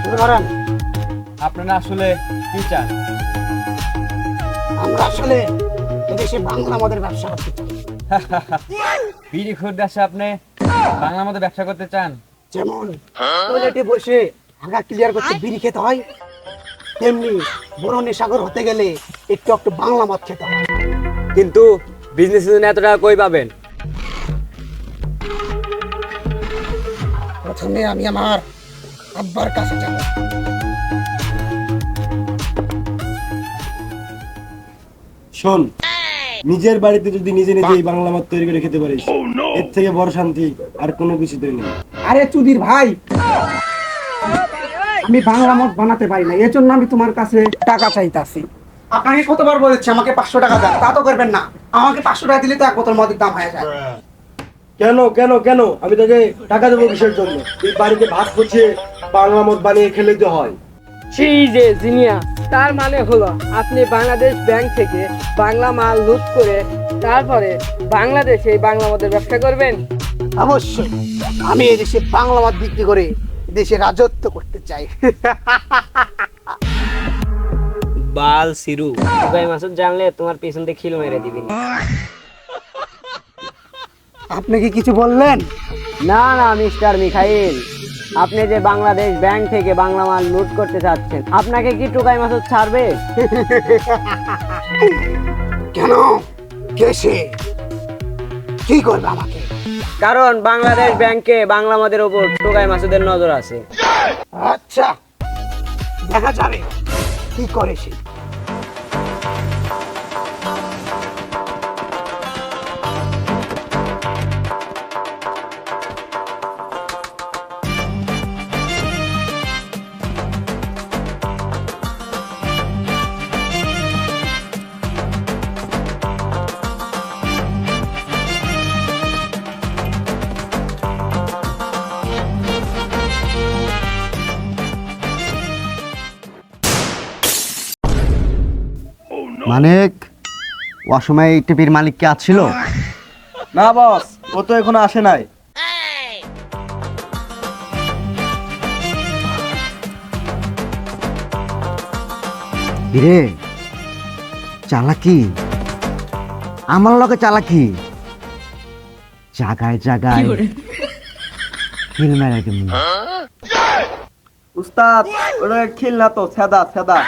শুরু করেন। আপনারা আসলে কি চান? আমরা আসলে এদেশে বাংলা মদের ব্যবসা করতে চাই। বিড়ি খুর দেশে আপনি বাংলা মতো ব্যবসা করতে চান? যেমন টয়লেটে বসে হাগা ক্লিয়ার করতে বিড়ি খেতে হয়, তেমনি বড় নেশাখোর হতে গেলে একটু একটু বাংলা মদ খেতে হয়। কিন্তু বিজনেসের জন্য এত টাকা কই পাবেন? প্রথমে আমি আমার আব্বার কাছে যাব। শোন, নিজের বাড়িতে যদি নিজে নিজে এই বাংলা মদ তৈরি করে খেতে পারিস, এর থেকে বড় শান্তি আর কোনো কিছুতেই নেই। আরে চুদির ভাই, আমি বাংলা মদ বানাতে পারি না, এর জন্য আমি তোমার কাছে টাকা চাইতাছি। আপনাকে কতবার বলেছি আমাকে 500 টাকা দেন, তা তো করবেন না। আমাকে 500 টাকা দিলে তো এক বোতল মদের দাম হয়ে যায়। কেন কেন কেন আমি তোকে টাকা দেবো কিসের জন্য? তুই বাড়িতে ভাত খুঁজে বাংলা মদ বানিয়ে খেলে তো হয়। সেই যে জিনিয়া, তার মানে হলো আপনি বাংলাদেশ ব্যাংক থেকে বাংলা মাল লুট করে তারপরে বাংলাদেশে বাংলা মদের ব্যবসা করবেন? অবশ্যই, আমি এদেশে বাংলা মদ বিক্রি করে দেশে রাজত্ব করতে চাই। বাল সিরু, ভাই মাসুদ জানলে তোমার পেছন থেকে খিল মেরে দিবি। আপনি কি কিছু বললেন? না না মিস্টার মিখাইল, আপনি যে বাংলাদেশ ব্যাংক থেকে বাংলা মাল লুট করতে চাচ্ছেন, আপনাকে কি টুকাই মাসুদ ছাড়বে? কেন? কেসে কি করবে আমাকে? কারণ বাংলাদেশ ব্যাংকে বাংলা মদের উপর টুকাই মাসুদের নজর আছে। আচ্ছা, দেখা যাবে কি করে সে। মানিক, অসময়ে টিভির মালিক কে আছিল? না বস, ও তো এখনো আসে নাই। রে চালাকি, আমার লগে চালাকি, জাগায় জাগায় খিল মেরে দিমু। উস্তাদ, ওটা খিল না তো, সাদা সাদা।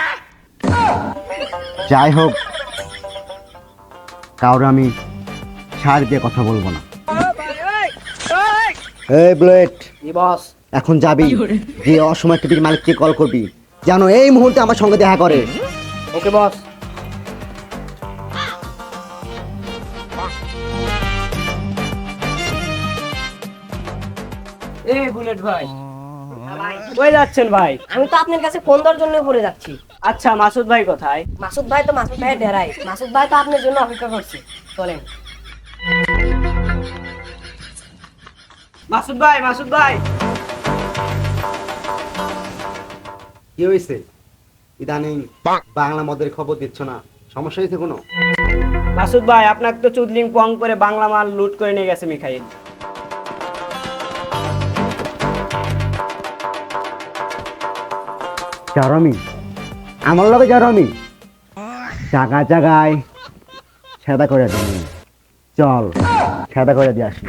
যাই হোক, কাউরে আমি ছাড় দিয়ে কথা বলবো না। এই বুলেট, বস, এখন যাবি, যে অসময় টিভির মালিককে কল করবি, জানো এই মুহূর্তে আমার সঙ্গে দেখা করে। ওকে বস। এই বুলেট ভাই, কই যাচ্ছেন ভাই? আমি তো আপনার কাছে ফোন দেওয়ার জন্য পড়ে যাচ্ছি। আচ্ছা, মাসুদ ভাই কোথায়? মাসুদ ভাই তো মাসুদ ভাইয়ের ডেরাই। মাসুদ ভাই তো আপনার জন্য অপেক্ষা করছে। চলেন। মাসুদ ভাই, মাসুদ ভাই। কি হয়েছে? ইদানিং বাংলা মদের খবর দিচ্ছ না, সমস্যা হয়েছে কোনো? মাসুদ ভাই, আপনাকে তো চুদলিং পং করে বাংলা মাল লুট করে নিয়ে গেছে মিখাইল। জারমি, আমার লগে জারমি, জায়গায় জায়গায় ছেদা করে দিবি। চল ছেদা করে দিয়ে আসি।